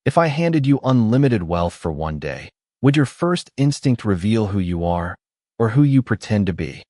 If I handed you unlimited wealth for one day, would your first instinct reveal who you are or who you pretend to be?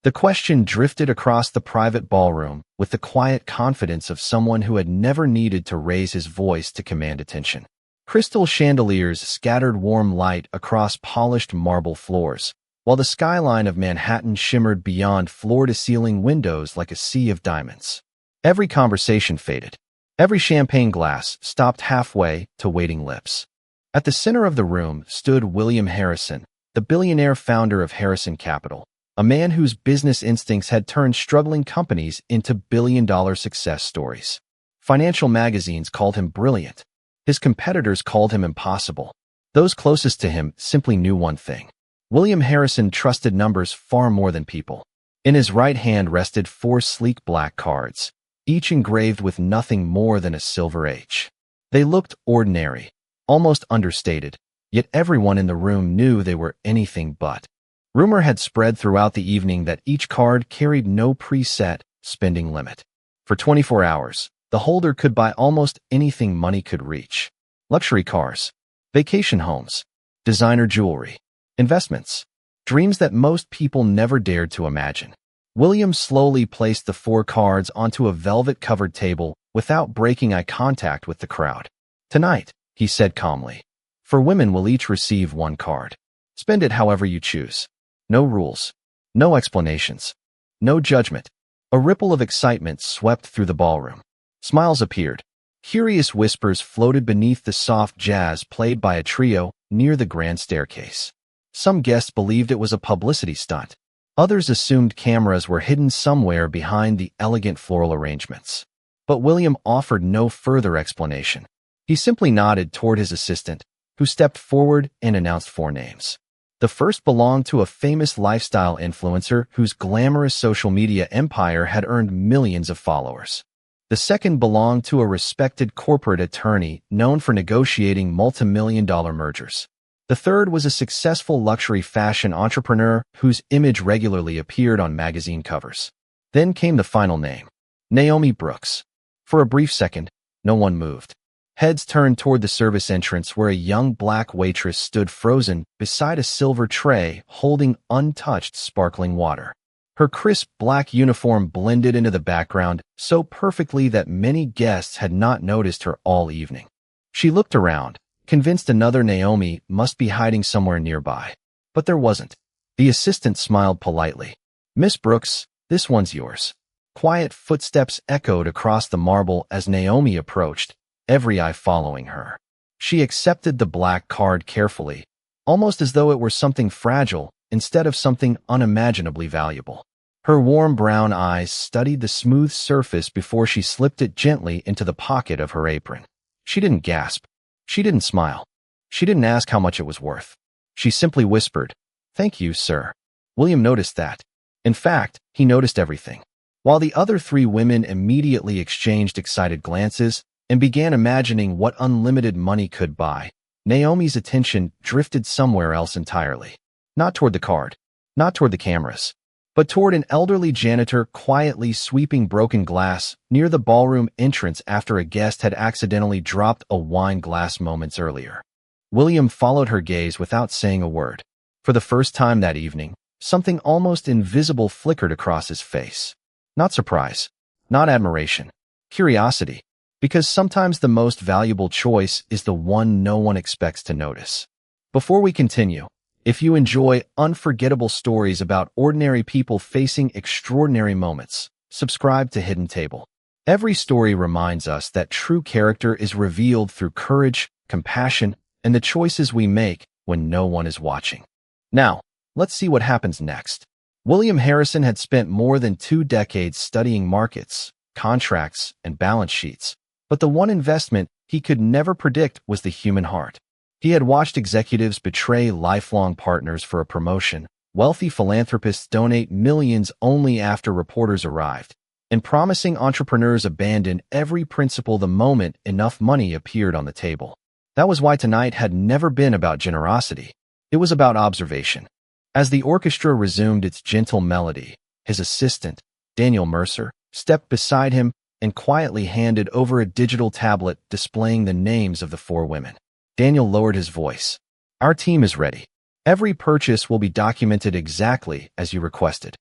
The question drifted across the private ballroom with the quiet confidence of someone who had never needed to raise his voice to command attention. Crystal chandeliers scattered warm light across polished marble floors, while the skyline of Manhattan shimmered beyond floor-to-ceiling windows like a sea of diamonds. Every conversation faded. Every champagne glass stopped halfway to waiting lips. At the center of the room stood William Harrison, the billionaire founder of Harrison Capital, a man whose business instincts had turned struggling companies into billion-dollar success stories. Financial magazines called him brilliant. His competitors called him impossible. Those closest to him simply knew one thing. William Harrison trusted numbers far more than people. In his right hand rested 4 sleek black cards, each engraved with nothing more than a silver H. They looked ordinary, almost understated, yet everyone in the room knew they were anything but. Rumor had spread throughout the evening that each card carried no preset spending limit. For 24 hours, the holder could buy almost anything money could reach. Luxury cars, vacation homes, designer jewelry, investments, dreams that most people never dared to imagine. William slowly placed the 4 cards onto a velvet-covered table without breaking eye contact with the crowd. "Tonight," he said calmly, "for women will each receive 1 card. Spend it however you choose. No rules, no explanations, no judgment." A ripple of excitement swept through the ballroom. Smiles appeared. Curious whispers floated beneath the soft jazz played by a trio near the grand staircase. Some guests believed it was a publicity stunt. Others assumed cameras were hidden somewhere behind the elegant floral arrangements. But William offered no further explanation. He simply nodded toward his assistant, who stepped forward and announced 4 names. The first belonged to a famous lifestyle influencer whose glamorous social media empire had earned millions of followers. The second belonged to a respected corporate attorney known for negotiating multi-million-dollar mergers. The third was a successful luxury fashion entrepreneur whose image regularly appeared on magazine covers. Then came the final name, Naomi Brooks. For a brief second, no one moved. Heads turned toward the service entrance where a young black waitress stood frozen beside a silver tray holding untouched sparkling water. Her crisp black uniform blended into the background so perfectly that many guests had not noticed her all evening. She looked around, convinced another Naomi must be hiding somewhere nearby. But there wasn't. The assistant smiled politely. "Miss Brooks, this one's yours." Quiet footsteps echoed across the marble as Naomi approached, every eye following her. She accepted the black card carefully, almost as though it were something fragile instead of something unimaginably valuable. Her warm brown eyes studied the smooth surface before she slipped it gently into the pocket of her apron. She didn't gasp. She didn't smile. She didn't ask how much it was worth. She simply whispered, "Thank you, sir." William noticed that. In fact, he noticed everything. While the other 3 women immediately exchanged excited glances and began imagining what unlimited money could buy, Naomi's attention drifted somewhere else entirely. Not toward the card, not toward the cameras, but toward an elderly janitor quietly sweeping broken glass near the ballroom entrance after a guest had accidentally dropped a wine glass moments earlier. William followed her gaze without saying a word. For the first time that evening, something almost invisible flickered across his face. Not surprise, not admiration, curiosity, because sometimes the most valuable choice is the one no one expects to notice. Before we continue, if you enjoy unforgettable stories about ordinary people facing extraordinary moments, subscribe to Hidden Table. Every story reminds us that true character is revealed through courage, compassion, and the choices we make when no one is watching. Now, let's see what happens next. William Harrison had spent more than 2 decades studying markets, contracts, and balance sheets, but the one investment he could never predict was the human heart. He had watched executives betray lifelong partners for a promotion, wealthy philanthropists donate millions only after reporters arrived, and promising entrepreneurs abandon every principle the moment enough money appeared on the table. That was why tonight had never been about generosity. It was about observation. As the orchestra resumed its gentle melody, his assistant, Daniel Mercer, stepped beside him, and quietly handed over a digital tablet displaying the names of the 4 women. Daniel lowered his voice. "Our team is ready. Every purchase will be documented exactly as you requested."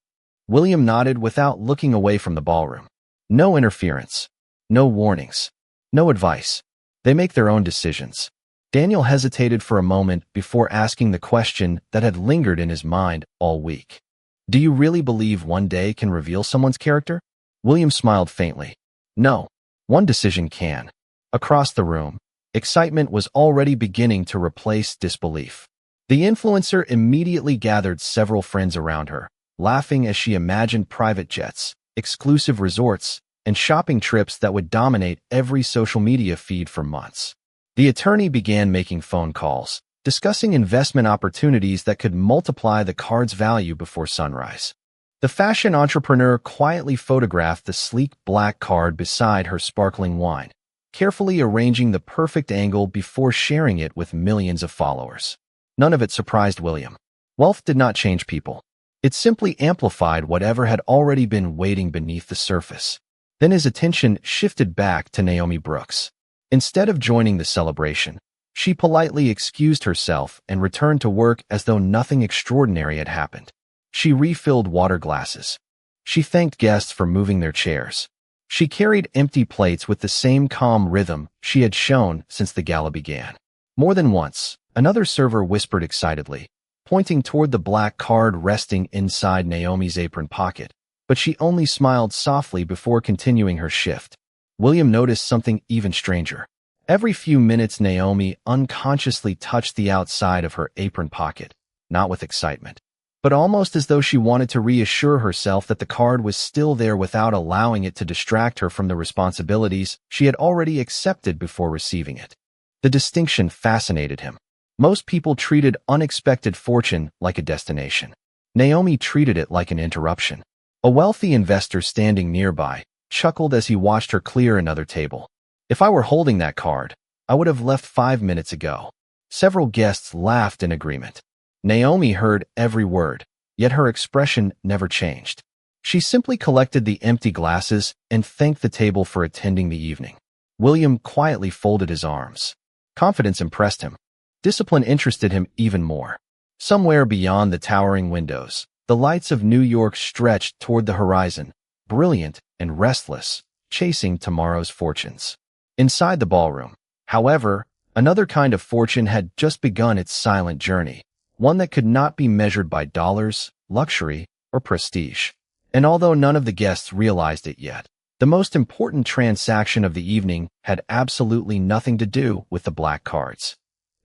William nodded without looking away from the ballroom. No interference. No warnings. No advice. They make their own decisions. Daniel hesitated for a moment before asking the question that had lingered in his mind all week. "Do you really believe one day can reveal someone's character?" William smiled faintly. "No. One decision can." Across the room, excitement was already beginning to replace disbelief. The influencer immediately gathered several friends around her, laughing as she imagined private jets, exclusive resorts, and shopping trips that would dominate every social media feed for months. The attorney began making phone calls, discussing investment opportunities that could multiply the card's value before sunrise. The fashion entrepreneur quietly photographed the sleek black card beside her sparkling wine, carefully arranging the perfect angle before sharing it with millions of followers. None of it surprised William. Wealth did not change people. It simply amplified whatever had already been waiting beneath the surface. Then his attention shifted back to Naomi Brooks. Instead of joining the celebration, she politely excused herself and returned to work as though nothing extraordinary had happened. She refilled water glasses. She thanked guests for moving their chairs. She carried empty plates with the same calm rhythm she had shown since the gala began. More than once, another server whispered excitedly, pointing toward the black card resting inside Naomi's apron pocket, but she only smiled softly before continuing her shift. William noticed something even stranger. Every few minutes, Naomi unconsciously touched the outside of her apron pocket, not with excitement, but almost as though she wanted to reassure herself that the card was still there without allowing it to distract her from the responsibilities she had already accepted before receiving it. The distinction fascinated him. Most people treated unexpected fortune like a destination. Naomi treated it like an interruption. A wealthy investor standing nearby chuckled as he watched her clear another table. "If I were holding that card, I would have left 5 minutes ago." Several guests laughed in agreement. Naomi heard every word, yet her expression never changed. She simply collected the empty glasses and thanked the table for attending the evening. William quietly folded his arms. Confidence impressed him. Discipline interested him even more. Somewhere beyond the towering windows, the lights of New York stretched toward the horizon, brilliant and restless, chasing tomorrow's fortunes. Inside the ballroom, however, another kind of fortune had just begun its silent journey, one that could not be measured by dollars, luxury, or prestige. And although none of the guests realized it yet, the most important transaction of the evening had absolutely nothing to do with the black cards.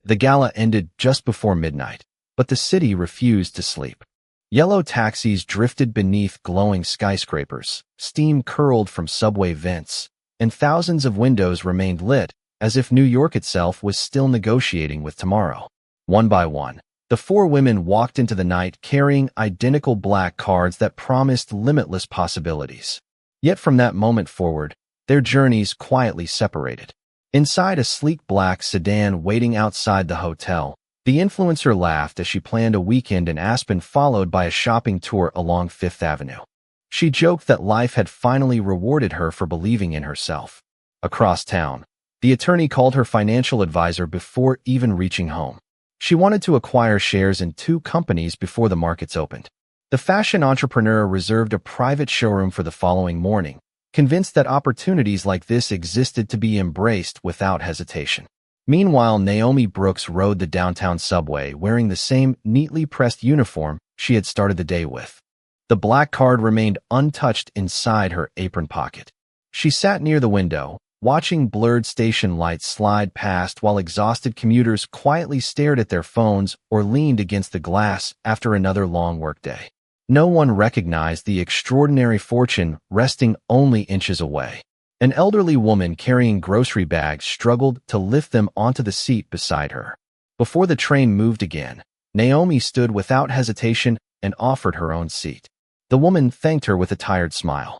The gala ended just before midnight, but the city refused to sleep. Yellow taxis drifted beneath glowing skyscrapers, steam curled from subway vents, and thousands of windows remained lit, as if New York itself was still negotiating with tomorrow. One by one, the 4 women walked into the night carrying identical black cards that promised limitless possibilities. Yet from that moment forward, their journeys quietly separated. Inside a sleek black sedan waiting outside the hotel, the influencer laughed as she planned a weekend in Aspen followed by a shopping tour along Fifth Avenue. She joked that life had finally rewarded her for believing in herself. Across town, the attorney called her financial advisor before even reaching home. She wanted to acquire shares in 2 companies before the markets opened. The fashion entrepreneur reserved a private showroom for the following morning, convinced that opportunities like this existed to be embraced without hesitation. Meanwhile, Naomi Brooks rode the downtown subway wearing the same neatly pressed uniform she had started the day with. The black card remained untouched inside her apron pocket. She sat near the window, watching blurred station lights slide past while exhausted commuters quietly stared at their phones or leaned against the glass after another long workday. No one recognized the extraordinary fortune resting only inches away. An elderly woman carrying grocery bags struggled to lift them onto the seat beside her. Before the train moved again, Naomi stood without hesitation and offered her own seat. The woman thanked her with a tired smile.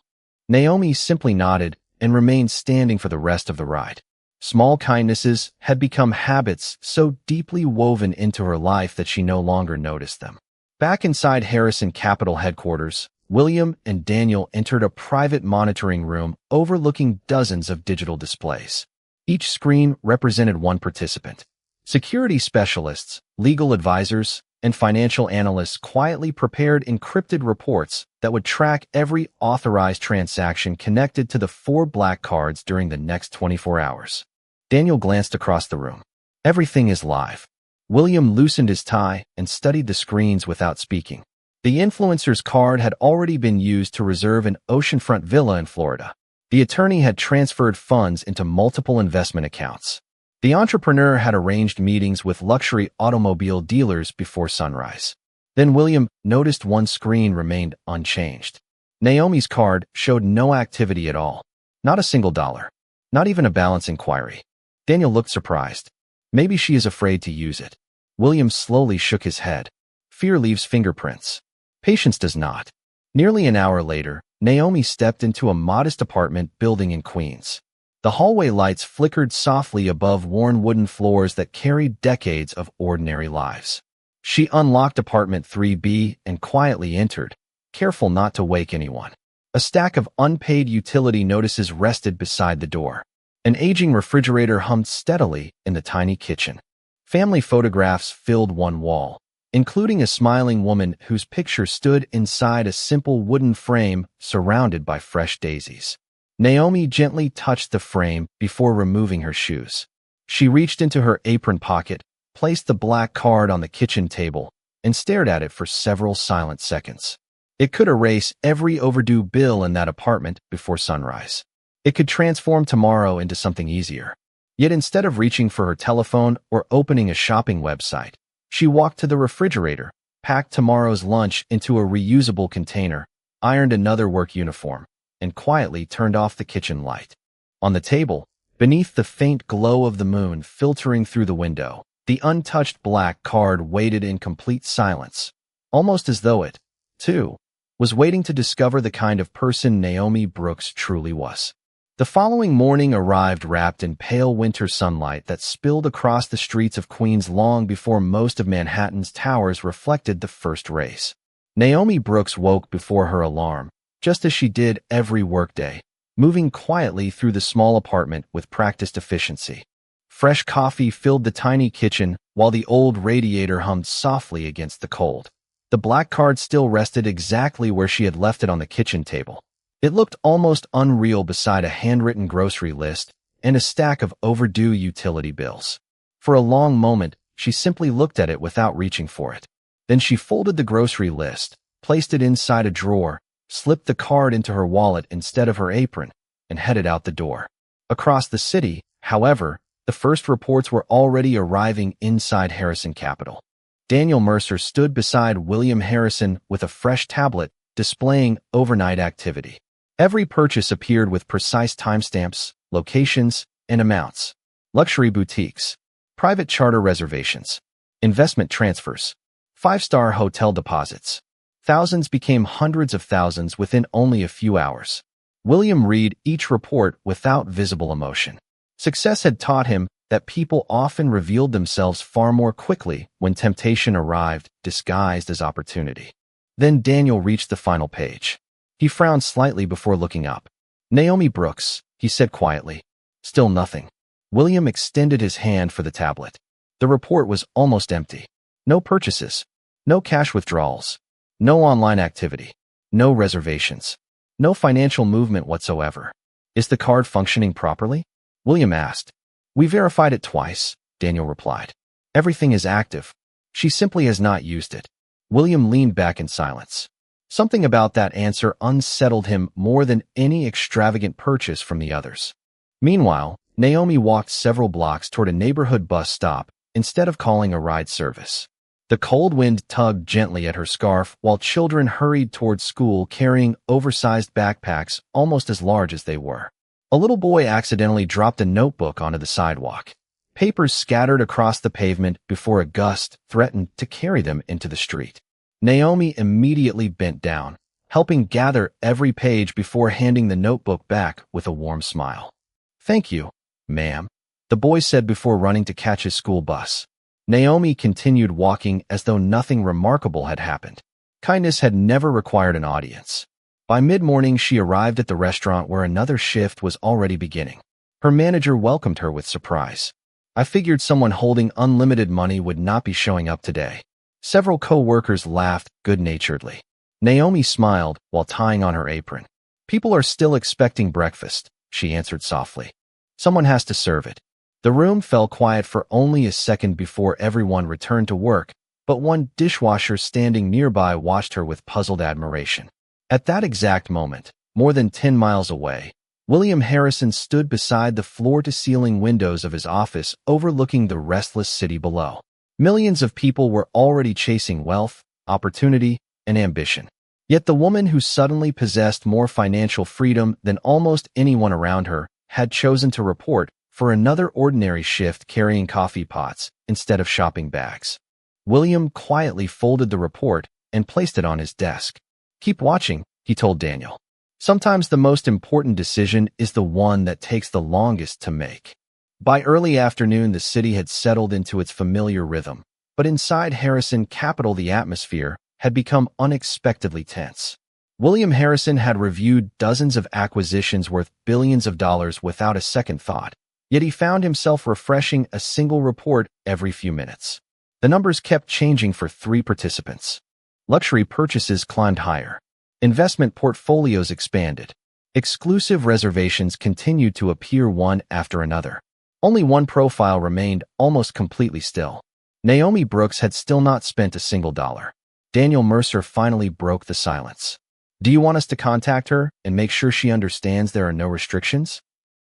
Naomi simply nodded and remained standing for the rest of the ride. Small kindnesses had become habits so deeply woven into her life that she no longer noticed them. Back inside Harrison Capital headquarters, William and Daniel entered a private monitoring room overlooking dozens of digital displays. Each screen represented one participant. Security specialists, legal advisors, and financial analysts quietly prepared encrypted reports that would track every authorized transaction connected to the 4 black cards during the next 24 hours. Daniel glanced across the room. Everything is live. William loosened his tie and studied the screens without speaking. The influencer's card had already been used to reserve an oceanfront villa in Florida. The attorney had transferred funds into multiple investment accounts. The entrepreneur had arranged meetings with luxury automobile dealers before sunrise. Then William noticed one screen remained unchanged. Naomi's card showed no activity at all. Not a single dollar. Not even a balance inquiry. Daniel looked surprised. Maybe she is afraid to use it. William slowly shook his head. Fear leaves fingerprints. Patience does not. Nearly an hour later, Naomi stepped into a modest apartment building in Queens. The hallway lights flickered softly above worn wooden floors that carried decades of ordinary lives. She unlocked apartment 3B and quietly entered, careful not to wake anyone. A stack of unpaid utility notices rested beside the door. An aging refrigerator hummed steadily in the tiny kitchen. Family photographs filled one wall, including a smiling woman whose picture stood inside a simple wooden frame surrounded by fresh daisies. Naomi gently touched the frame before removing her shoes. She reached into her apron pocket, placed the black card on the kitchen table, and stared at it for several silent seconds. It could erase every overdue bill in that apartment before sunrise. It could transform tomorrow into something easier. Yet instead of reaching for her telephone or opening a shopping website, she walked to the refrigerator, packed tomorrow's lunch into a reusable container, ironed another work uniform, and quietly turned off the kitchen light. On the table, beneath the faint glow of the moon filtering through the window, the untouched black card waited in complete silence, almost as though it, too, was waiting to discover the kind of person Naomi Brooks truly was. The following morning arrived wrapped in pale winter sunlight that spilled across the streets of Queens long before most of Manhattan's towers reflected the first rays. Naomi Brooks woke before her alarm, just as she did every workday, moving quietly through the small apartment with practiced efficiency. Fresh coffee filled the tiny kitchen while the old radiator hummed softly against the cold. The black card still rested exactly where she had left it on the kitchen table. It looked almost unreal beside a handwritten grocery list and a stack of overdue utility bills. For a long moment, she simply looked at it without reaching for it. Then she folded the grocery list, placed it inside a drawer, slipped the card into her wallet instead of her apron, and headed out the door. Across the city, however, the first reports were already arriving inside Harrison Capital. Daniel Mercer stood beside William Harrison with a fresh tablet displaying overnight activity. Every purchase appeared with precise timestamps, locations, and amounts. Luxury boutiques, private charter reservations, investment transfers, 5-star hotel deposits. Thousands became hundreds of thousands within only a few hours. William read each report without visible emotion. Success had taught him that people often revealed themselves far more quickly when temptation arrived, disguised as opportunity. Then Daniel reached the final page. He frowned slightly before looking up. Naomi Brooks, he said quietly. Still nothing. William extended his hand for the tablet. The report was almost empty. No purchases. No cash withdrawals. No online activity. No reservations. No financial movement whatsoever. Is the card functioning properly? William asked. We verified it twice, Daniel replied. Everything is active. She simply has not used it. William leaned back in silence. Something about that answer unsettled him more than any extravagant purchase from the others. Meanwhile, Naomi walked several blocks toward a neighborhood bus stop instead of calling a ride service. The cold wind tugged gently at her scarf while children hurried toward school carrying oversized backpacks almost as large as they were. A little boy accidentally dropped a notebook onto the sidewalk. Papers scattered across the pavement before a gust threatened to carry them into the street. Naomi immediately bent down, helping gather every page before handing the notebook back with a warm smile. Thank you, ma'am, the boy said before running to catch his school bus. Naomi continued walking as though nothing remarkable had happened. Kindness had never required an audience. By mid-morning, she arrived at the restaurant where another shift was already beginning. Her manager welcomed her with surprise. "I figured someone holding unlimited money would not be showing up today." Several co-workers laughed good-naturedly. Naomi smiled while tying on her apron. "People are still expecting breakfast," she answered softly. "Someone has to serve it." The room fell quiet for only a second before everyone returned to work, but one dishwasher standing nearby watched her with puzzled admiration. At that exact moment, more than 10 miles away, William Harrison stood beside the floor-to-ceiling windows of his office overlooking the restless city below. Millions of people were already chasing wealth, opportunity, and ambition. Yet the woman who suddenly possessed more financial freedom than almost anyone around her had chosen to report for another ordinary shift carrying coffee pots instead of shopping bags. William quietly folded the report and placed it on his desk. "Keep watching," he told Daniel. "Sometimes the most important decision is the one that takes the longest to make." By early afternoon, the city had settled into its familiar rhythm, but inside Harrison Capital, the atmosphere had become unexpectedly tense. William Harrison had reviewed dozens of acquisitions worth billions of dollars without a second thought, yet he found himself refreshing a single report every few minutes. The numbers kept changing for 3 participants. Luxury purchases climbed higher. Investment portfolios expanded. Exclusive reservations continued to appear one after another. Only one profile remained almost completely still. Naomi Brooks had still not spent a single dollar. Daniel Mercer finally broke the silence. "Do you want us to contact her and make sure she understands there are no restrictions?"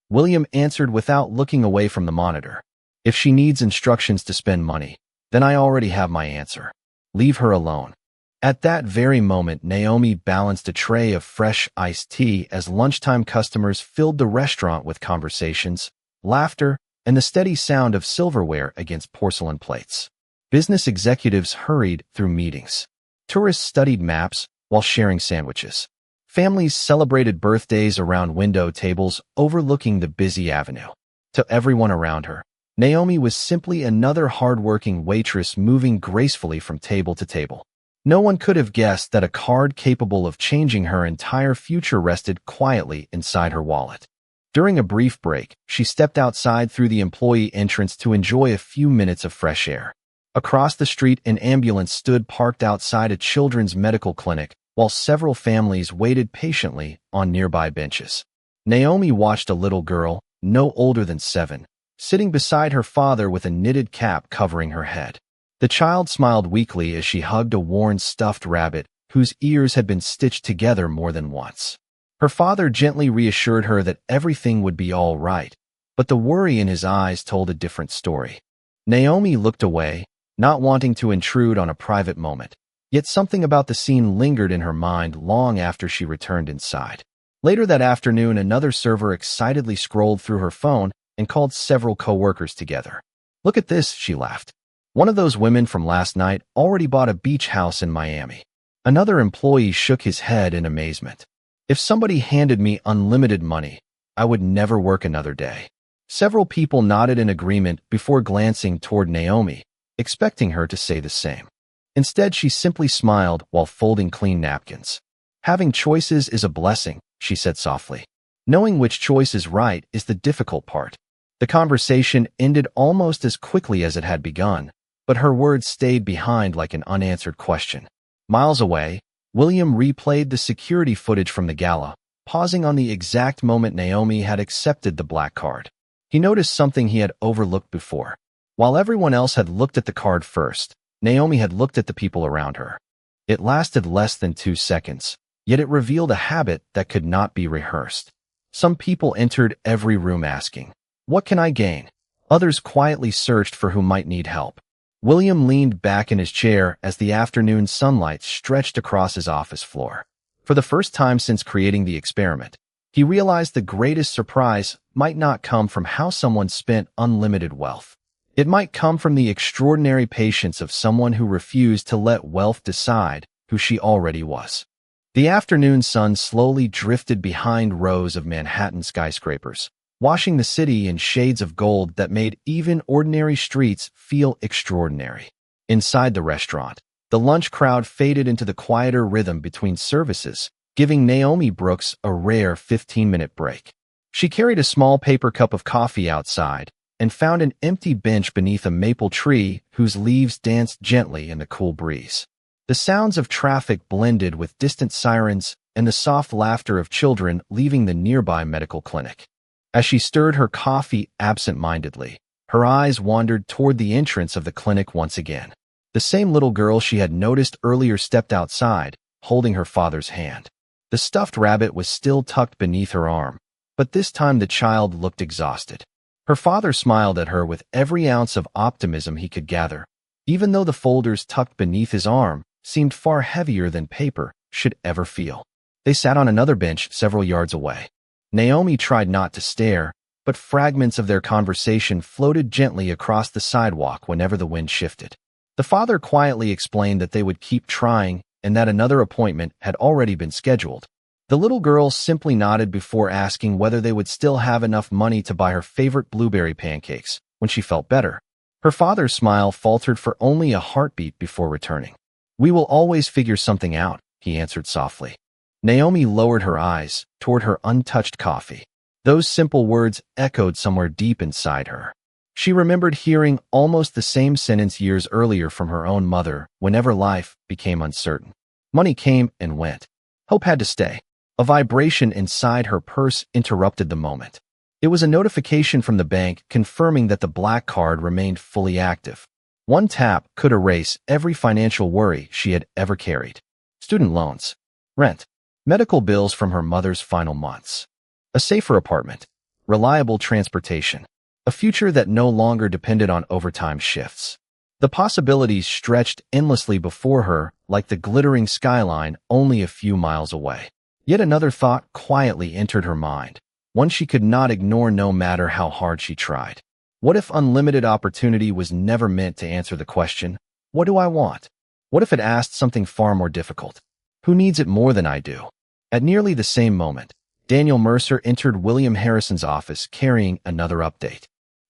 William answered without looking away from the monitor. "If she needs instructions to spend money, then I already have my answer. Leave her alone." At that very moment, Naomi balanced a tray of fresh iced tea as lunchtime customers filled the restaurant with conversations, laughter, and the steady sound of silverware against porcelain plates. Business executives hurried through meetings. Tourists studied maps while sharing sandwiches. Families celebrated birthdays around window tables overlooking the busy avenue. To everyone around her, Naomi was simply another hard-working waitress moving gracefully from table to table. No one could have guessed that a card capable of changing her entire future rested quietly inside her wallet. During a brief break, she stepped outside through the employee entrance to enjoy a few minutes of fresh air. Across the street, an ambulance stood parked outside a children's medical clinic, while several families waited patiently on nearby benches. Naomi watched a little girl, no older than 7, sitting beside her father with a knitted cap covering her head. The child smiled weakly as she hugged a worn stuffed rabbit whose ears had been stitched together more than once. Her father gently reassured her that everything would be all right, but the worry in his eyes told a different story. Naomi looked away, not wanting to intrude on a private moment, yet something about the scene lingered in her mind long after she returned inside. Later that afternoon, another server excitedly scrolled through her phone and called several co-workers together. "Look at this," she laughed. "One of those women from last night already bought a beach house in Miami." Another employee shook his head in amazement. "If somebody handed me unlimited money, I would never work another day." Several people nodded in agreement before glancing toward Naomi, expecting her to say the same. Instead, she simply smiled while folding clean napkins. "Having choices is a blessing," she said softly. "Knowing which choice is right is the difficult part." The conversation ended almost as quickly as it had begun, but her words stayed behind like an unanswered question. Miles away, William replayed the security footage from the gala, pausing on the exact moment Naomi had accepted the black card. He noticed something he had overlooked before. While everyone else had looked at the card first, Naomi had looked at the people around her. It lasted less than 2 seconds, yet it revealed a habit that could not be rehearsed. Some people entered every room asking, "What can I gain?" Others quietly searched for who might need help. William leaned back in his chair as the afternoon sunlight stretched across his office floor. For the first time since creating the experiment, he realized the greatest surprise might not come from how someone spent unlimited wealth. It might come from the extraordinary patience of someone who refused to let wealth decide who she already was. The afternoon sun slowly drifted behind rows of Manhattan skyscrapers, washing the city in shades of gold that made even ordinary streets feel extraordinary. Inside the restaurant, The lunch crowd faded into the quieter rhythm between services, giving Naomi Brooks a rare 15-minute break. She carried a small paper cup of coffee outside and found an empty bench beneath a maple tree whose leaves danced gently in the cool breeze. The sounds of traffic blended with distant sirens and the soft laughter of children leaving the nearby medical clinic. As she stirred her coffee absent-mindedly, her eyes wandered toward the entrance of the clinic once again. The same little girl she had noticed earlier stepped outside, holding her father's hand. The stuffed rabbit was still tucked beneath her arm, but this time the child looked exhausted. Her father smiled at her with every ounce of optimism he could gather, even though the folders tucked beneath his arm seemed far heavier than paper should ever feel. They sat on another bench several yards away. Naomi tried not to stare, but fragments of their conversation floated gently across the sidewalk whenever the wind shifted. The father quietly explained that they would keep trying and that another appointment had already been scheduled. The little girl simply nodded before asking whether they would still have enough money to buy her favorite blueberry pancakes when she felt better. Her father's smile faltered for only a heartbeat before returning. "We will always figure something out," he answered softly. Naomi lowered her eyes toward her untouched coffee. Those simple words echoed somewhere deep inside her. She remembered hearing almost the same sentence years earlier from her own mother whenever life became uncertain. Money came and went. Hope had to stay. A vibration inside her purse interrupted the moment. It was a notification from the bank confirming that the black card remained fully active. One tap could erase every financial worry she had ever carried. Student loans, rent, medical bills from her mother's final months, a safer apartment, reliable transportation, a future that no longer depended on overtime shifts. The possibilities stretched endlessly before her like the glittering skyline only a few miles away. Yet another thought quietly entered her mind, one she could not ignore no matter how hard she tried. What if unlimited opportunity was never meant to answer the question, "What do I want?" What if it asked something far more difficult? Who needs it more than I do? At nearly the same moment, Daniel Mercer entered William Harrison's office carrying another update.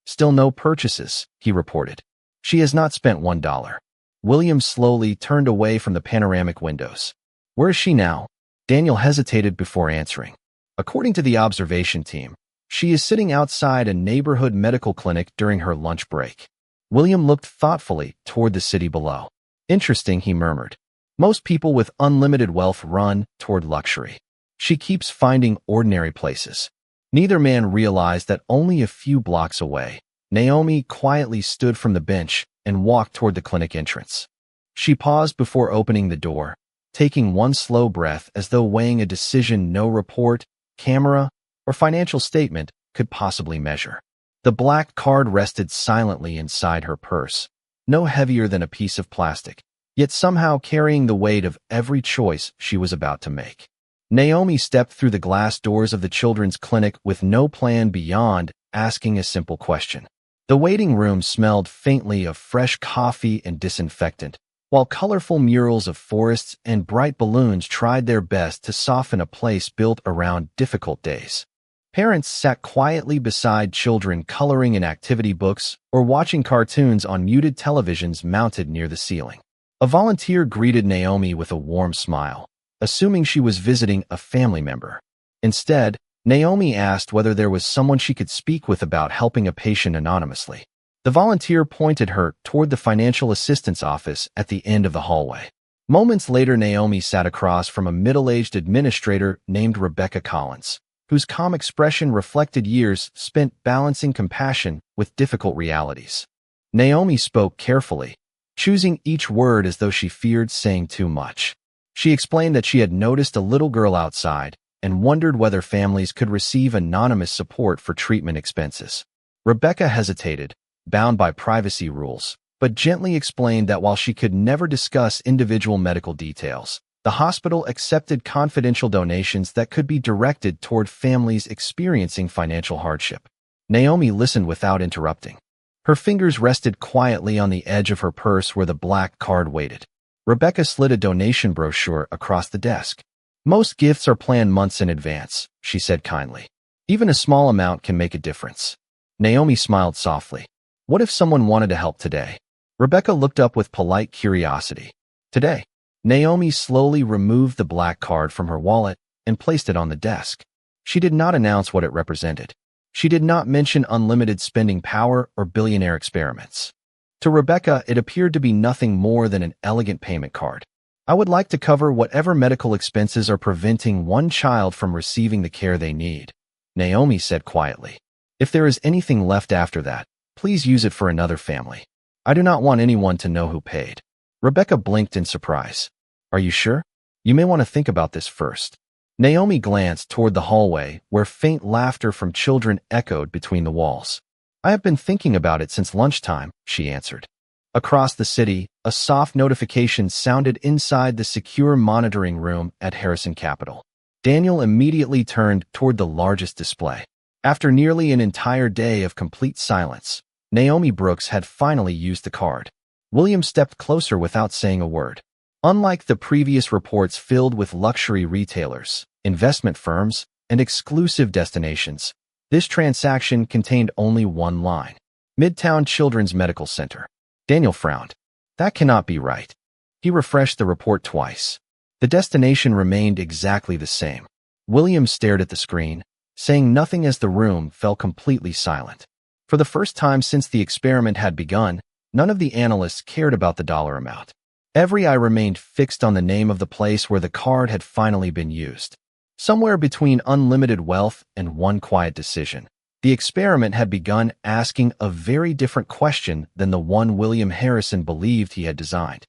"Still no purchases," he reported. "She has not spent $1. William slowly turned away from the panoramic windows. "Where is she now?" Daniel hesitated before answering. According to the observation team, she is sitting outside a neighborhood medical clinic during her lunch break. William looked thoughtfully toward the city below. "Interesting," he murmured. "Most people with unlimited wealth run toward luxury. She keeps finding ordinary places." Neither man realized that only a few blocks away, Naomi quietly stood from the bench and walked toward the clinic entrance. She paused before opening the door, taking one slow breath as though weighing a decision no report, camera, or financial statement could possibly measure. The black card rested silently inside her purse, no heavier than a piece of plastic, yet somehow carrying the weight of every choice she was about to make. Naomi stepped through the glass doors of the children's clinic with no plan beyond asking a simple question. The waiting room smelled faintly of fresh coffee and disinfectant, while colorful murals of forests and bright balloons tried their best to soften a place built around difficult days. Parents sat quietly beside children coloring in activity books or watching cartoons on muted televisions mounted near the ceiling. A volunteer greeted Naomi with a warm smile, assuming she was visiting a family member. Instead, Naomi asked whether there was someone she could speak with about helping a patient anonymously. The volunteer pointed her toward the financial assistance office at the end of the hallway. Moments later, Naomi sat across from a middle-aged administrator named Rebecca Collins, whose calm expression reflected years spent balancing compassion with difficult realities. Naomi spoke carefully, choosing each word as though she feared saying too much. She explained that she had noticed a little girl outside and wondered whether families could receive anonymous support for treatment expenses. Rebecca hesitated, bound by privacy rules, but gently explained that while she could never discuss individual medical details, the hospital accepted confidential donations that could be directed toward families experiencing financial hardship. Naomi listened without interrupting. Her fingers rested quietly on the edge of her purse where the black card waited. Rebecca slid a donation brochure across the desk. "Most gifts are planned months in advance," she said kindly. "Even a small amount can make a difference." Naomi smiled softly. "What if someone wanted to help today?" Rebecca looked up with polite curiosity. Today, Naomi slowly removed the black card from her wallet and placed it on the desk. She did not announce what it represented. She did not mention unlimited spending power or billionaire experiments. To Rebecca, it appeared to be nothing more than an elegant payment card. I would like to cover whatever medical expenses are preventing one child from receiving the care they need, Naomi said quietly. If there is anything left after that, please use it for another family. I do not want anyone to know who paid. Rebecca blinked in surprise. Are you sure? You may want to think about this first. Naomi glanced toward the hallway, where faint laughter from children echoed between the walls. I have been thinking about it since lunchtime, she answered. Across the city, a soft notification sounded inside the secure monitoring room at Harrison Capital. Daniel immediately turned toward the largest display. After nearly an entire day of complete silence, Naomi Brooks had finally used the card. William stepped closer without saying a word. Unlike the previous reports filled with luxury retailers, investment firms, and exclusive destinations, this transaction contained only one line: Midtown Children's Medical Center. Daniel frowned. That cannot be right. He refreshed the report twice. The destination remained exactly the same. William stared at the screen, saying nothing as the room fell completely silent. For the first time since the experiment had begun, none of the analysts cared about the dollar amount. Every eye remained fixed on the name of the place where the card had finally been used. Somewhere between unlimited wealth and one quiet decision, the experiment had begun asking a very different question than the one William Harrison believed he had designed.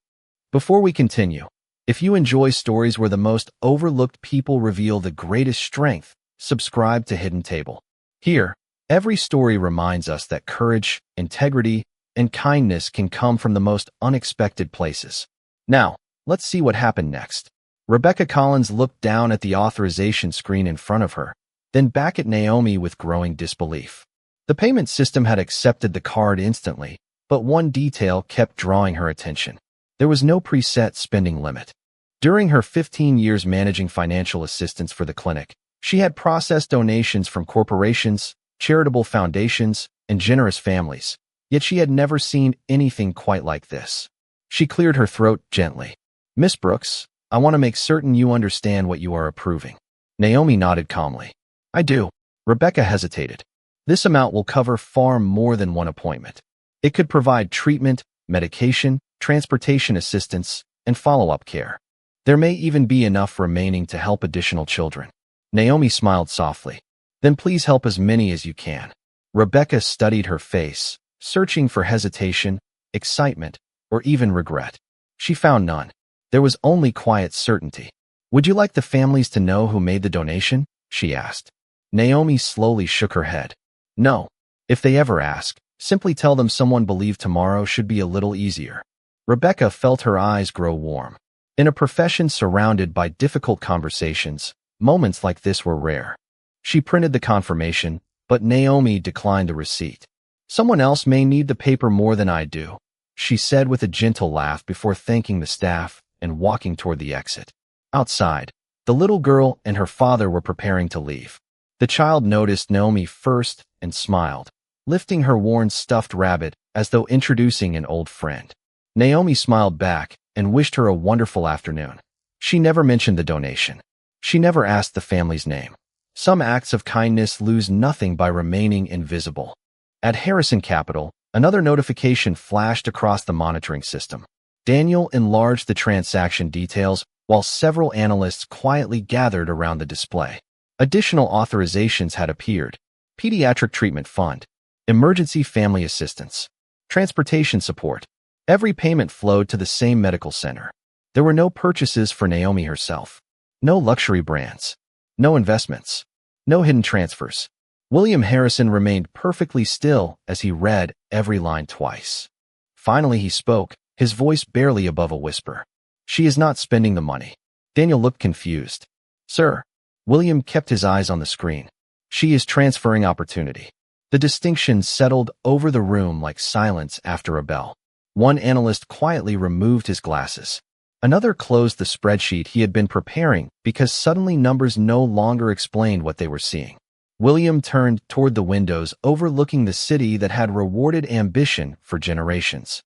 Before we continue, if you enjoy stories where the most overlooked people reveal the greatest strength, subscribe to Hidden Table. Here, every story reminds us that courage, integrity, and kindness can come from the most unexpected places. Now, let's see what happened next. Rebecca Collins looked down at the authorization screen in front of her, then back at Naomi with growing disbelief. The payment system had accepted the card instantly, but one detail kept drawing her attention. There was no preset spending limit. During her 15 years managing financial assistance for the clinic, she had processed donations from corporations, charitable foundations, and generous families, yet she had never seen anything quite like this. She cleared her throat gently. Miss Brooks, I want to make certain you understand what you are approving. Naomi nodded calmly. I do. Rebecca hesitated. This amount will cover far more than one appointment. It could provide treatment, medication, transportation assistance, and follow-up care. There may even be enough remaining to help additional children. Naomi smiled softly. Then please help as many as you can. Rebecca studied her face, searching for hesitation, excitement, or even regret. She found none. There was only quiet certainty. Would you like the families to know who made the donation? She asked. Naomi slowly shook her head. No. If they ever ask, simply tell them someone believed tomorrow should be a little easier. Rebecca felt her eyes grow warm. In a profession surrounded by difficult conversations, moments like this were rare. She printed the confirmation, but Naomi declined the receipt. Someone else may need the paper more than I do, she said with a gentle laugh before thanking the staff and walking toward the exit. Outside, the little girl and her father were preparing to leave. The child noticed Naomi first and smiled, lifting her worn stuffed rabbit as though introducing an old friend. Naomi smiled back and wished her a wonderful afternoon. She never mentioned the donation. She never asked the family's name. Some acts of kindness lose nothing by remaining invisible. At Harrison Capital, another notification flashed across the monitoring system. Daniel enlarged the transaction details while several analysts quietly gathered around the display. Additional authorizations had appeared: Pediatric Treatment Fund, Emergency Family Assistance, Transportation Support. Every payment flowed to the same medical center. There were no purchases for Naomi herself. No luxury brands. No investments. No hidden transfers. William Harrison remained perfectly still as he read every line twice. Finally he spoke, his voice barely above a whisper. She is not spending the money. Daniel looked confused. Sir. William kept his eyes on the screen. She is transferring opportunity. The distinction settled over the room like silence after a bell. One analyst quietly removed his glasses. Another closed the spreadsheet he had been preparing because suddenly numbers no longer explained what they were seeing. William turned toward the windows overlooking the city that had rewarded ambition for generations.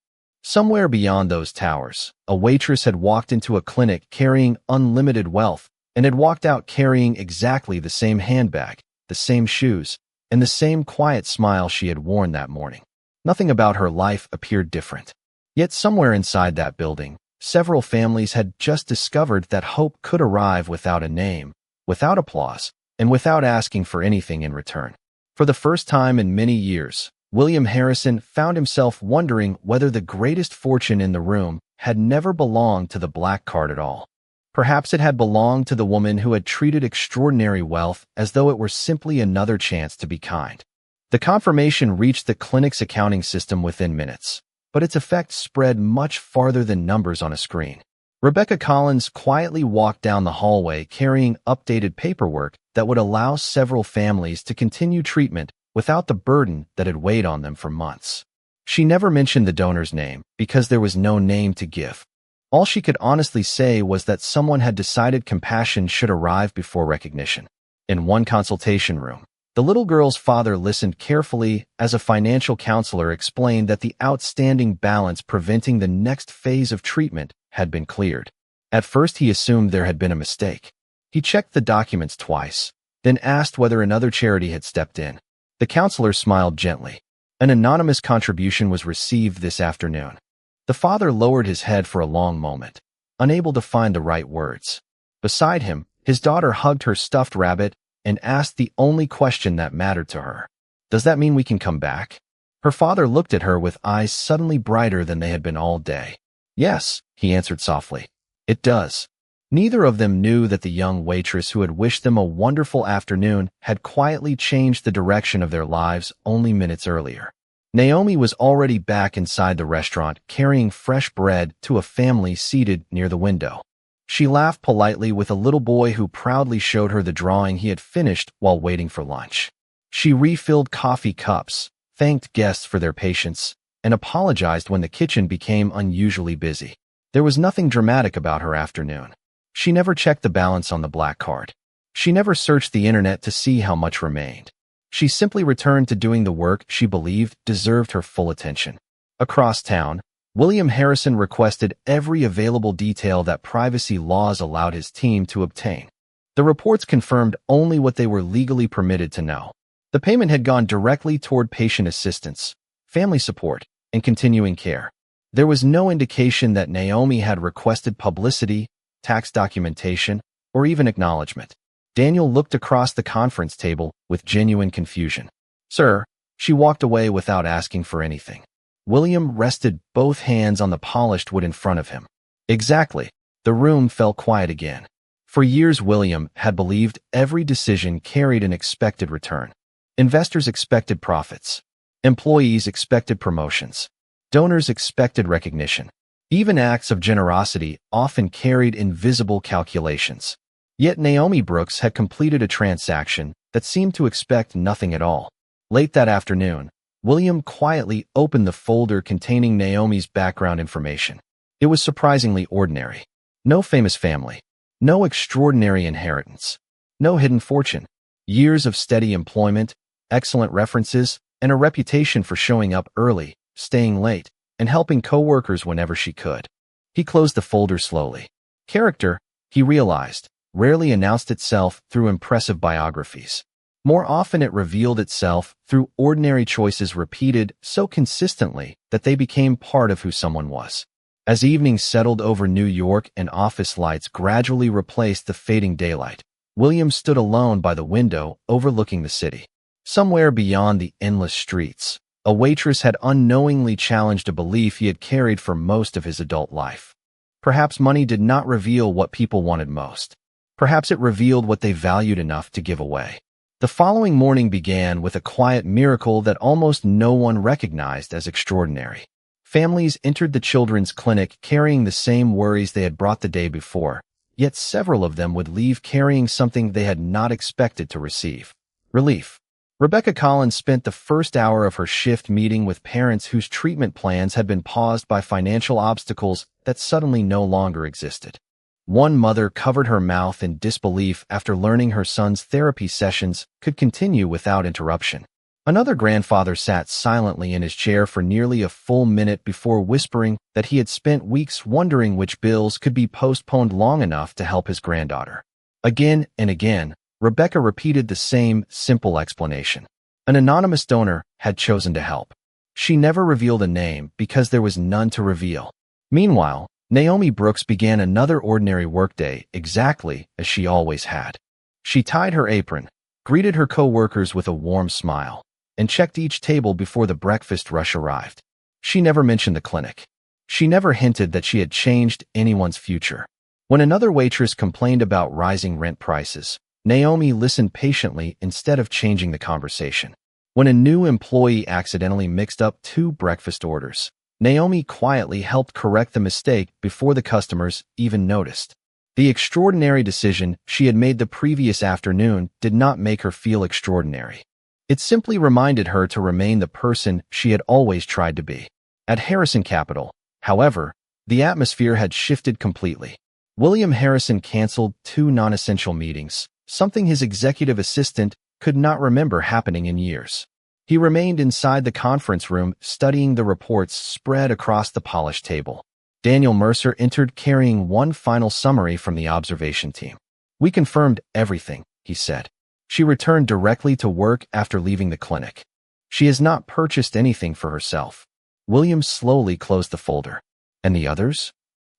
Somewhere beyond those towers, a waitress had walked into a clinic carrying unlimited wealth and had walked out carrying exactly the same handbag, the same shoes, and the same quiet smile she had worn that morning. Nothing about her life appeared different. Yet somewhere inside that building, several families had just discovered that hope could arrive without a name, without applause, and without asking for anything in return. For the first time in many years, William Harrison found himself wondering whether the greatest fortune in the room had never belonged to the black card at all. Perhaps it had belonged to the woman who had treated extraordinary wealth as though it were simply another chance to be kind. The confirmation reached the clinic's accounting system within minutes, but its effect spread much farther than numbers on a screen. Rebecca Collins quietly walked down the hallway carrying updated paperwork that would allow several families to continue treatment without the burden that had weighed on them for months. She never mentioned the donor's name because there was no name to give. All she could honestly say was that someone had decided compassion should arrive before recognition. In one consultation room, the little girl's father listened carefully as a financial counselor explained that the outstanding balance preventing the next phase of treatment had been cleared. At first, he assumed there had been a mistake. He checked the documents twice, then asked whether another charity had stepped in. The counselor smiled gently. An anonymous contribution was received this afternoon. The father lowered his head for a long moment, unable to find the right words. Beside him, his daughter hugged her stuffed rabbit and asked the only question that mattered to her. "Does that mean we can come back?" Her father looked at her with eyes suddenly brighter than they had been all day. "Yes," he answered softly. "It does." Neither of them knew that the young waitress who had wished them a wonderful afternoon had quietly changed the direction of their lives only minutes earlier. Naomi was already back inside the restaurant carrying fresh bread to a family seated near the window. She laughed politely with a little boy who proudly showed her the drawing he had finished while waiting for lunch. She refilled coffee cups, thanked guests for their patience, and apologized when the kitchen became unusually busy. There was nothing dramatic about her afternoon. She never checked the balance on the black card. She never searched the internet to see how much remained. She simply returned to doing the work she believed deserved her full attention. Across town, William Harrison requested every available detail that privacy laws allowed his team to obtain. The reports confirmed only what they were legally permitted to know. The payment had gone directly toward patient assistance, family support, and continuing care. There was no indication that Naomi had requested publicity, tax documentation, or even acknowledgement. Daniel looked across the conference table with genuine confusion. "Sir," she walked away without asking for anything. William rested both hands on the polished wood in front of him. Exactly. The room fell quiet again. For years, William had believed every decision carried an expected return. Investors expected profits. Employees expected promotions. Donors expected recognition. Even acts of generosity often carried invisible calculations. Yet Naomi Brooks had completed a transaction that seemed to expect nothing at all. Late that afternoon, William quietly opened the folder containing Naomi's background information. It was surprisingly ordinary. No famous family. No extraordinary inheritance. No hidden fortune. Years of steady employment, excellent references, and a reputation for showing up early, staying late, and helping coworkers whenever she could. He closed the folder slowly. Character, he realized, rarely announced itself through impressive biographies. More often it revealed itself through ordinary choices repeated so consistently that they became part of who someone was. As evening settled over New York and office lights gradually replaced the fading daylight, William stood alone by the window overlooking the city. Somewhere beyond the endless streets, a waitress had unknowingly challenged a belief he had carried for most of his adult life. Perhaps money did not reveal what people wanted most. Perhaps it revealed what they valued enough to give away. The following morning began with a quiet miracle that almost no one recognized as extraordinary. Families entered the children's clinic carrying the same worries they had brought the day before, yet several of them would leave carrying something they had not expected to receive: relief. Rebecca Collins spent the first hour of her shift meeting with parents whose treatment plans had been paused by financial obstacles that suddenly no longer existed. One mother covered her mouth in disbelief after learning her son's therapy sessions could continue without interruption. Another grandfather sat silently in his chair for nearly a full minute before whispering that he had spent weeks wondering which bills could be postponed long enough to help his granddaughter. Again and again, Rebecca repeated the same simple explanation. An anonymous donor had chosen to help. She never revealed a name because there was none to reveal. Meanwhile, Naomi Brooks began another ordinary workday exactly as she always had. She tied her apron, greeted her co-workers with a warm smile, and checked each table before the breakfast rush arrived. She never mentioned the clinic. She never hinted that she had changed anyone's future. When another waitress complained about rising rent prices, Naomi listened patiently instead of changing the conversation. When a new employee accidentally mixed up 2 breakfast orders, Naomi quietly helped correct the mistake before the customers even noticed. The extraordinary decision she had made the previous afternoon did not make her feel extraordinary. It simply reminded her to remain the person she had always tried to be. At Harrison Capital, however, the atmosphere had shifted completely. William Harrison canceled 2 non-essential meetings, something his executive assistant could not remember happening in years. He remained inside the conference room studying the reports spread across the polished table. Daniel Mercer entered carrying one final summary from the observation team. "We confirmed everything," he said. She returned directly to work after leaving the clinic. She has not purchased anything for herself. William slowly closed the folder. "And the others?"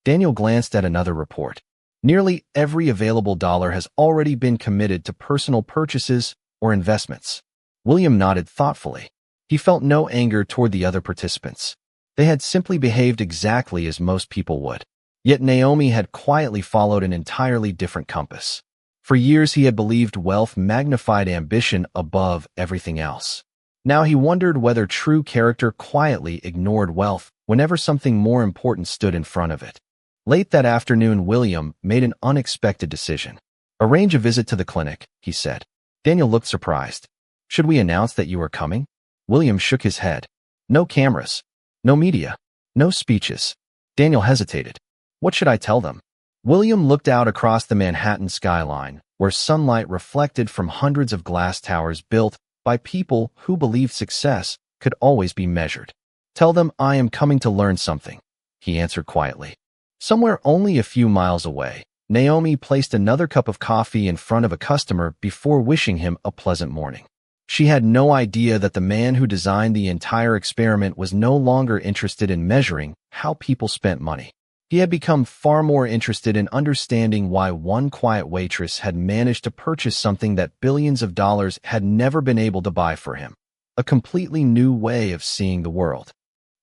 Daniel glanced at another report. "Nearly every available dollar has already been committed to personal purchases or investments." William nodded thoughtfully. He felt no anger toward the other participants. They had simply behaved exactly as most people would. Yet Naomi had quietly followed an entirely different compass. For years he had believed wealth magnified ambition above everything else. Now he wondered whether true character quietly ignored wealth whenever something more important stood in front of it. Late that afternoon, William made an unexpected decision. "Arrange a visit to the clinic," he said. Daniel looked surprised. "Should we announce that you are coming?" William shook his head. "No cameras. No media. No speeches." Daniel hesitated. "What should I tell them?" William looked out across the Manhattan skyline, where sunlight reflected from hundreds of glass towers built by people who believed success could always be measured. "Tell them I am coming to learn something," he answered quietly. Somewhere only a few miles away, Naomi placed another cup of coffee in front of a customer before wishing him a pleasant morning. She had no idea that the man who designed the entire experiment was no longer interested in measuring how people spent money. He had become far more interested in understanding why one quiet waitress had managed to purchase something that billions of dollars had never been able to buy for him. A completely new way of seeing the world.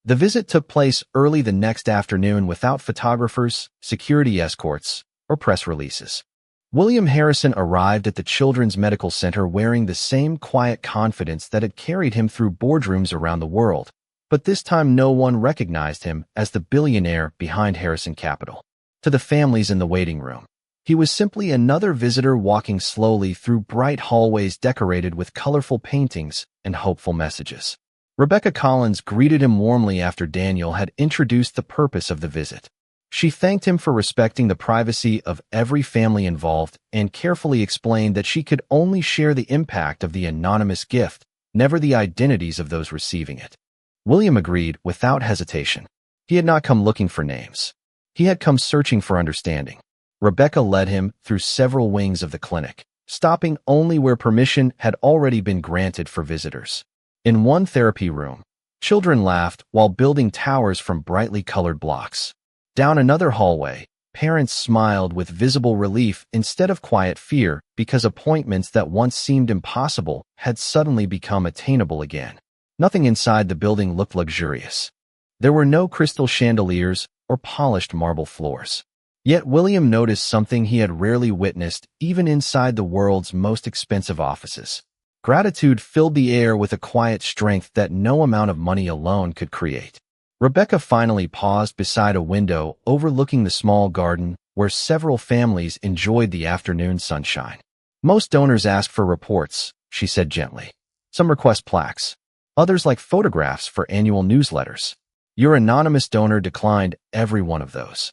The visit took place early the next afternoon without photographers, security escorts, or press releases. William Harrison arrived at the Children's Medical Center wearing the same quiet confidence that had carried him through boardrooms around the world, but this time no one recognized him as the billionaire behind Harrison Capital. To the families in the waiting room, he was simply another visitor walking slowly through bright hallways decorated with colorful paintings and hopeful messages. Rebecca Collins greeted him warmly after Daniel had introduced the purpose of the visit. She thanked him for respecting the privacy of every family involved and carefully explained that she could only share the impact of the anonymous gift, never the identities of those receiving it. William agreed without hesitation. He had not come looking for names. He had come searching for understanding. Rebecca led him through several wings of the clinic, stopping only where permission had already been granted for visitors. In one therapy room, children laughed while building towers from brightly colored blocks. Down another hallway, parents smiled with visible relief instead of quiet fear because appointments that once seemed impossible had suddenly become attainable again. Nothing inside the building looked luxurious. There were no crystal chandeliers or polished marble floors. Yet William noticed something he had rarely witnessed even inside the world's most expensive offices. Gratitude filled the air with a quiet strength that no amount of money alone could create. Rebecca finally paused beside a window overlooking the small garden where several families enjoyed the afternoon sunshine. "Most donors ask for reports," she said gently. "Some request plaques. Others like photographs for annual newsletters. Your anonymous donor declined every one of those."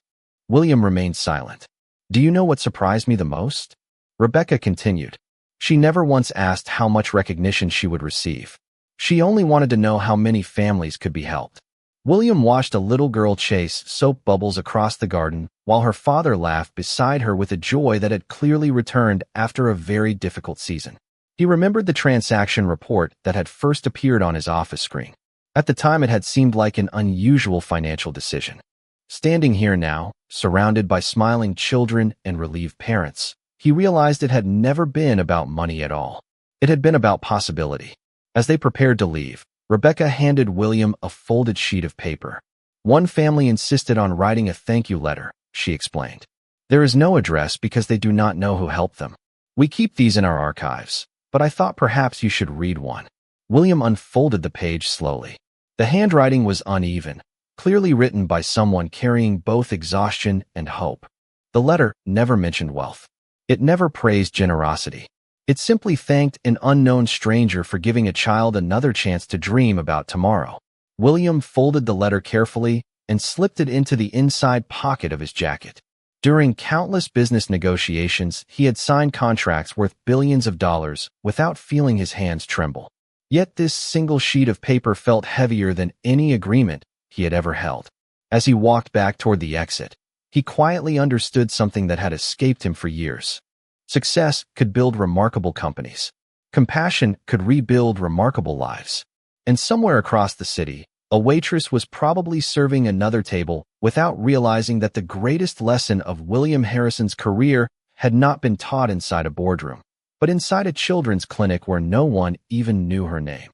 William remained silent. "Do you know what surprised me the most?" Rebecca continued. "She never once asked how much recognition she would receive. She only wanted to know how many families could be helped. William watched a little girl chase soap bubbles across the garden while her father laughed beside her with a joy that had clearly returned after a very difficult season. He remembered the transaction report that had first appeared on his office screen. At the time, it had seemed like an unusual financial decision. Standing here now, surrounded by smiling children and relieved parents, he realized it had never been about money at all. It had been about possibility. As they prepared to leave, Rebecca handed William a folded sheet of paper. One family insisted on writing a thank you letter, she explained. There is no address because they do not know who helped them. We keep these in our archives, but I thought perhaps you should read one. William unfolded the page slowly. The handwriting was uneven, clearly written by someone carrying both exhaustion and hope. The letter never mentioned wealth. It never praised generosity. It simply thanked an unknown stranger for giving a child another chance to dream about tomorrow. William folded the letter carefully and slipped it into the inside pocket of his jacket. During countless business negotiations, he had signed contracts worth billions of dollars without feeling his hands tremble. Yet this single sheet of paper felt heavier than any agreement he had ever held. As he walked back toward the exit, he quietly understood something that had escaped him for years. Success could build remarkable companies. Compassion could rebuild remarkable lives. And somewhere across the city, a waitress was probably serving another table without realizing that the greatest lesson of William Harrison's career had not been taught inside a boardroom, but inside a children's clinic where no one even knew her name.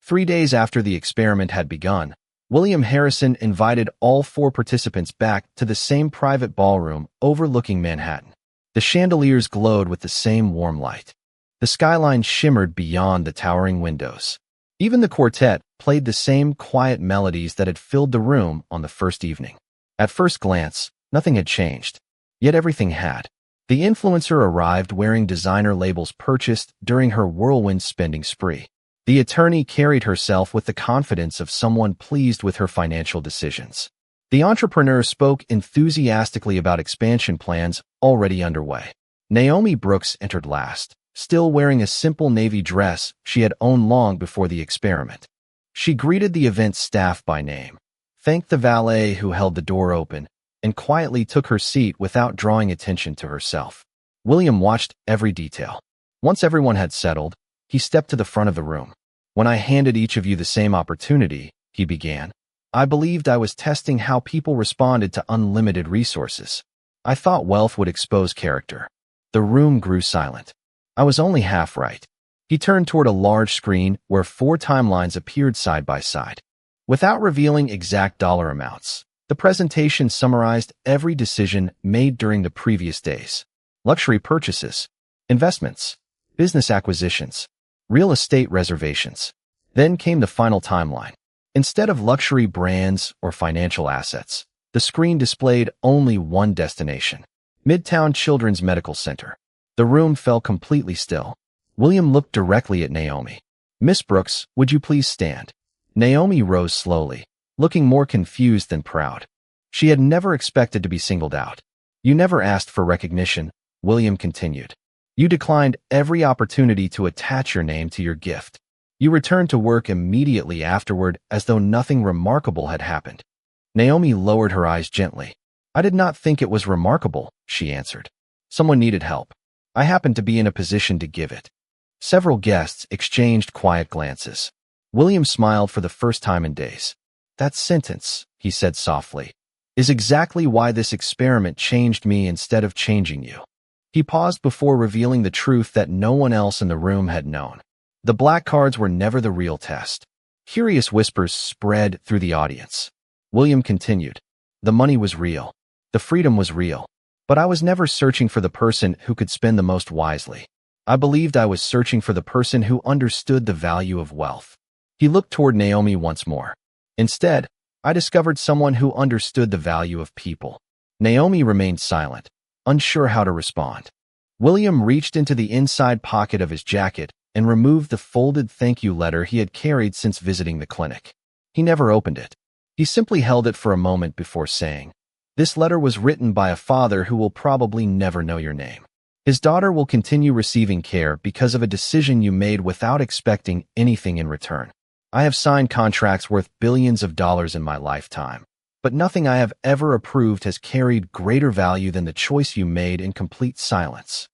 3 days after the experiment had begun, William Harrison invited all 4 participants back to the same private ballroom overlooking Manhattan. The chandeliers glowed with the same warm light. The skyline shimmered beyond the towering windows. Even the quartet played the same quiet melodies that had filled the room on the first evening. At first glance, nothing had changed. Yet everything had. The influencer arrived wearing designer labels purchased during her whirlwind spending spree. The attorney carried herself with the confidence of someone pleased with her financial decisions. The entrepreneur spoke enthusiastically about expansion plans already underway. Naomi Brooks entered last, still wearing a simple navy dress she had owned long before the experiment. She greeted the event staff by name, thanked the valet who held the door open, and quietly took her seat without drawing attention to herself. William watched every detail. Once everyone had settled, he stepped to the front of the room. When I handed each of you the same opportunity, he began, I believed I was testing how people responded to unlimited resources. I thought wealth would expose character. The room grew silent. I was only half right. He turned toward a large screen where 4 timelines appeared side by side. Without revealing exact dollar amounts, the presentation summarized every decision made during the previous days. Luxury purchases, investments, business acquisitions, real estate reservations. Then came the final timeline. Instead of luxury brands or financial assets, the screen displayed only one destination: Midtown Children's Medical Center. The room fell completely still. William looked directly at Naomi. Miss Brooks, would you please stand? Naomi rose slowly, looking more confused than proud. She had never expected to be singled out. You never asked for recognition, William continued. You declined every opportunity to attach your name to your gift. You returned to work immediately afterward as though nothing remarkable had happened. Naomi lowered her eyes gently. I did not think it was remarkable, she answered. Someone needed help. I happened to be in a position to give it. Several guests exchanged quiet glances. William smiled for the first time in days. That sentence, he said softly, is exactly why this experiment changed me instead of changing you. He paused before revealing the truth that no one else in the room had known. The black cards were never the real test. Curious whispers spread through the audience. William continued. The money was real. The freedom was real. But I was never searching for the person who could spend the most wisely. I believed I was searching for the person who understood the value of wealth. He looked toward Naomi once more. Instead, I discovered someone who understood the value of people. Naomi remained silent, unsure how to respond. William reached into the inside pocket of his jacket and removed the folded thank you letter he had carried since visiting the clinic. He never opened it. He simply held it for a moment before saying, This letter was written by a father who will probably never know your name. His daughter will continue receiving care because of a decision you made without expecting anything in return. I have signed contracts worth billions of dollars in my lifetime, but nothing I have ever approved has carried greater value than the choice you made in complete silence.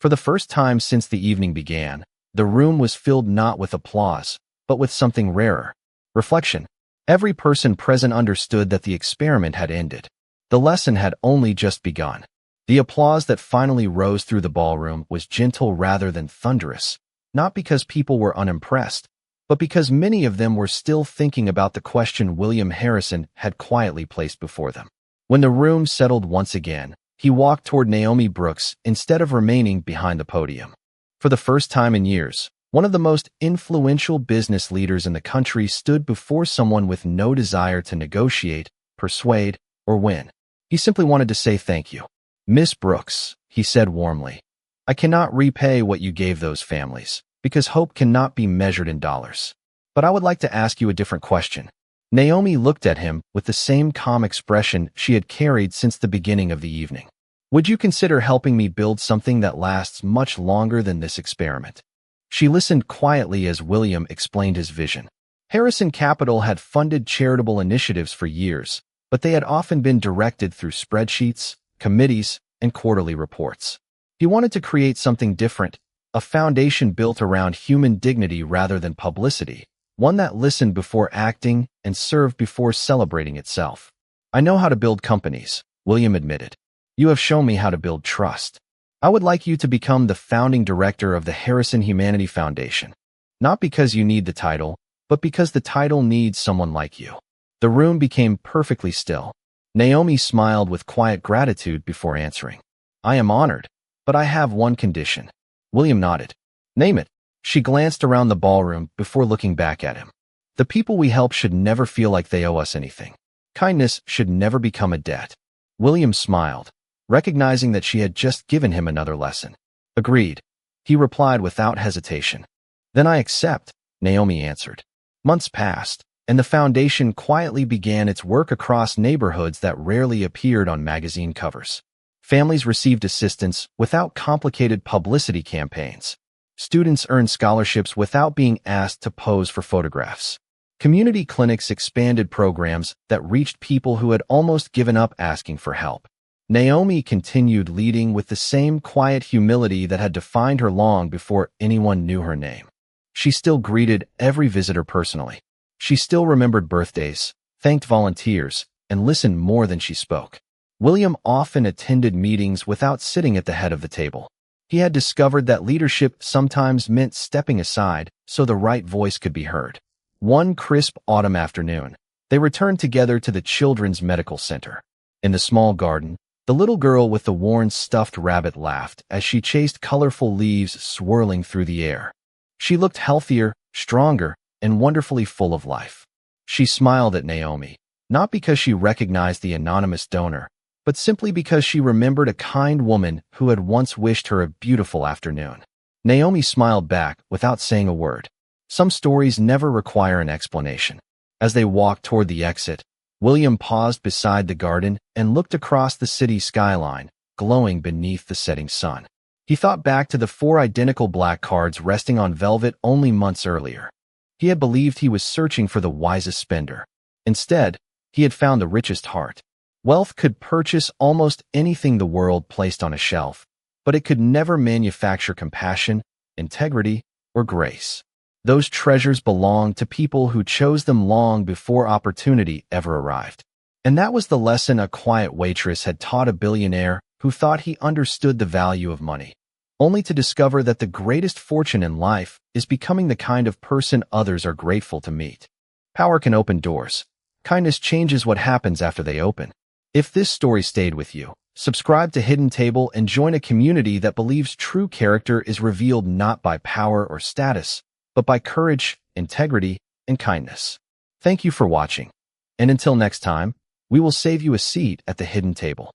For the first time since the evening began, the room was filled not with applause, but with something rarer. Reflection. Every person present understood that the experiment had ended. The lesson had only just begun. The applause that finally rose through the ballroom was gentle rather than thunderous, not because people were unimpressed, but because many of them were still thinking about the question William Harrison had quietly placed before them. When the room settled once again, he walked toward Naomi Brooks instead of remaining behind the podium. For the first time in years, one of the most influential business leaders in the country stood before someone with no desire to negotiate, persuade, or win. He simply wanted to say thank you. Miss Brooks, he said warmly, I cannot repay what you gave those families, because hope cannot be measured in dollars. But I would like to ask you a different question. Naomi looked at him with the same calm expression she had carried since the beginning of the evening. Would you consider helping me build something that lasts much longer than this experiment? She listened quietly as William explained his vision. Harrison Capital had funded charitable initiatives for years, but they had often been directed through spreadsheets, committees, and quarterly reports. He wanted to create something different, a foundation built around human dignity rather than publicity, one that listened before acting and served before celebrating itself. I know how to build companies, William admitted. You have shown me how to build trust. I would like you to become the founding director of the Harrison Humanity Foundation, not because you need the title, but because the title needs someone like you. The room became perfectly still. Naomi smiled with quiet gratitude before answering. I am honored, but I have one condition. William nodded. Name it. She glanced around the ballroom before looking back at him. The people we help should never feel like they owe us anything. Kindness should never become a debt. William smiled, recognizing that she had just given him another lesson. Agreed, he replied without hesitation. Then I accept, Naomi answered. Months passed, and the foundation quietly began its work across neighborhoods that rarely appeared on magazine covers. Families received assistance without complicated publicity campaigns. Students earned scholarships without being asked to pose for photographs. Community clinics expanded programs that reached people who had almost given up asking for help. Naomi continued leading with the same quiet humility that had defined her long before anyone knew her name. She still greeted every visitor personally. She still remembered birthdays, thanked volunteers, and listened more than she spoke. William often attended meetings without sitting at the head of the table. He had discovered that leadership sometimes meant stepping aside so the right voice could be heard. One crisp autumn afternoon, they returned together to the Children's Medical Center. In the small garden, the little girl with the worn stuffed rabbit laughed as she chased colorful leaves swirling through the air. She looked healthier, stronger, and wonderfully full of life. She smiled at Naomi, not because she recognized the anonymous donor, but simply because she remembered a kind woman who had once wished her a beautiful afternoon. Naomi smiled back without saying a word. Some stories never require an explanation. As they walked toward the exit, William paused beside the garden and looked across the city skyline, glowing beneath the setting sun. He thought back to the 4 identical black cards resting on velvet only months earlier. He had believed he was searching for the wisest spender. Instead, he had found the richest heart. Wealth could purchase almost anything the world placed on a shelf, but it could never manufacture compassion, integrity, or grace. Those treasures belonged to people who chose them long before opportunity ever arrived. And that was the lesson a quiet waitress had taught a billionaire who thought he understood the value of money, only to discover that the greatest fortune in life is becoming the kind of person others are grateful to meet. Power can open doors. Kindness changes what happens after they open. If this story stayed with you, subscribe to Hidden Table and join a community that believes true character is revealed not by power or status, but by courage, integrity, and kindness. Thank you for watching. And until next time, we will save you a seat at the Hidden Table.